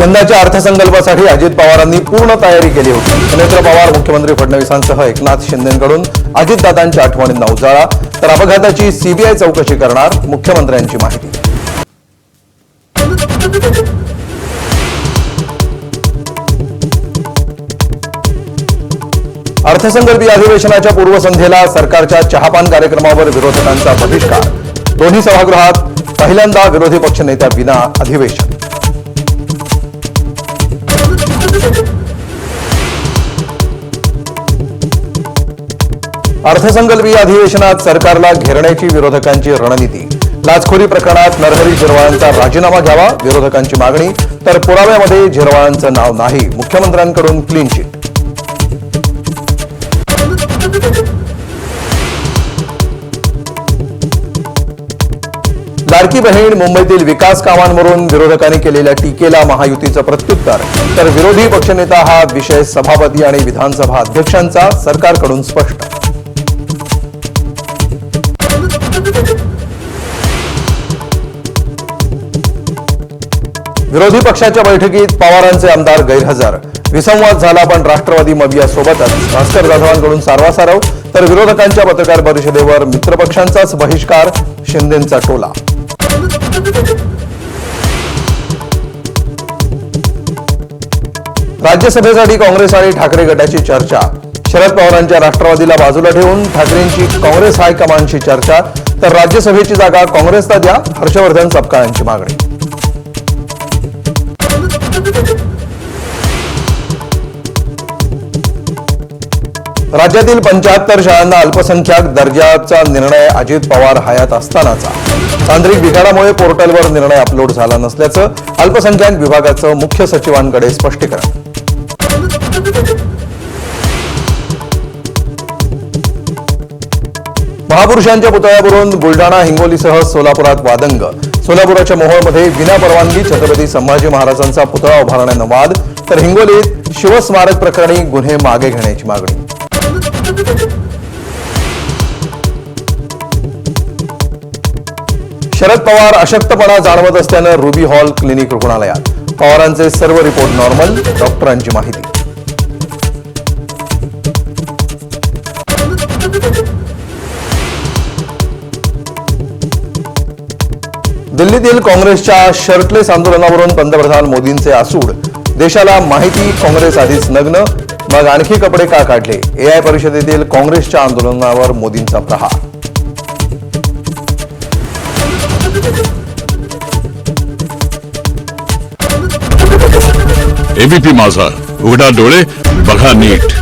यंदाच्या अर्थसंकल्पासाठी अजित पवारांनी पूर्ण तयारी केली होती. सुनेत्र पवार, मुख्यमंत्री फडणवीसांसह एकनाथ शिंदेंकडून अजितदादांच्या आठवणींना उजाळा, तर अपघाताची सीबीआय चौकशी करणार, मुख्यमंत्र्यांची माहिती. अर्थसंकल्पीय अधिवेशनाच्या पूर्वसंध्येला सरकारच्या चहापान कार्यक्रमावर विरोधकांचा बहिष्कार. दोन्ही सभागृहात पहिल्यांदा विरोधी पक्षनेत्याविना अधिवेशन. अर्थसंकल्पीय अधिवेशनात सरकारला घेरण्याची विरोधकांची रणनीती. लाचखोरी प्रकरणात नरहरी झिरवाळांचा राजीनामा घ्यावा, विरोधकांची मागणी, तर पुराव्यामध्ये झिरवाळांचं नाव नाही, मुख्यमंत्र्यांकडून क्लीन चिट. लाडकी बहीण मुंबईतील विकास कामांवरून विरोधकांनी केलेल्या टीकेला महायुतीचं प्रत्युत्तर, तर विरोधी पक्षनेता हा विषय सभापती आणि विधानसभा अध्यक्षांचा, सरकारकडून स्पष्ट. विरोधी पक्षाच्या बैठकीत पवारांचे आमदार गैरहजर. विसंवाद झाला पण राष्ट्रवादी मविया सोबतच. भास्कर जाधवांकडून सारवासारव, तर विरोधकांच्या पत्रकार परिषदेवर मित्रपक्षांचाच बहिष्कार, शिंदेंचा टोला. राज्यसभेसाठी काँग्रेस आणि ठाकरे गटाची चर्चा. शरद पवारांच्या राष्ट्रवादीला बाजूला ठेवून ठाकरेंची काँग्रेस हायकमांडशी चर्चा, तर राज्यसभेची जागा काँग्रेसला द्या, हर्षवर्धन सपकाळांची मागणी. राज्यातील 75 शाळांना अल्पसंख्याक दर्जाचा निर्णय अजित पवार हयात असतानाचा. तांत्रिक बिघाडामुळे पोर्टलवर निर्णय अपलोड झाला नसल्याचं अल्पसंख्याक विभागाचं मुख्य सचिवांकडे स्पष्टीकरण. महापुरुषांच्या पुतळ्यावरून बुलढाणा, हिंगोलीसह सोलापुरात वादंग. सोलापुराच्या मोहोळमध्ये विनापरवानगी छत्रपती संभाजी महाराजांचा पुतळा उभारण्यानं वाद, तर हिंगोलीत शिवस्मारक प्रकरणी गुन्हे मागे घेण्याची मागणी. शरद पवार अशक्तपणा जाणवत असल्यानं रुबी हॉल क्लिनिक रुग्णालयात. पवारांचे सर्व रिपोर्ट नॉर्मल, डॉक्टरांची माहिती. दिल्लीतील काँग्रेसच्या शर्टलेस आंदोलनावरून पंतप्रधान मोदींचे आसूड. देशाला माहिती काँग्रेस आधीच नग्न, मग आणखी कपडे का काढले? एआय परिषदेतील काँग्रेसच्या आंदोलनावर मोदींचा प्रहार. एबीपी माझा, उघडा डोळे बघा नीट.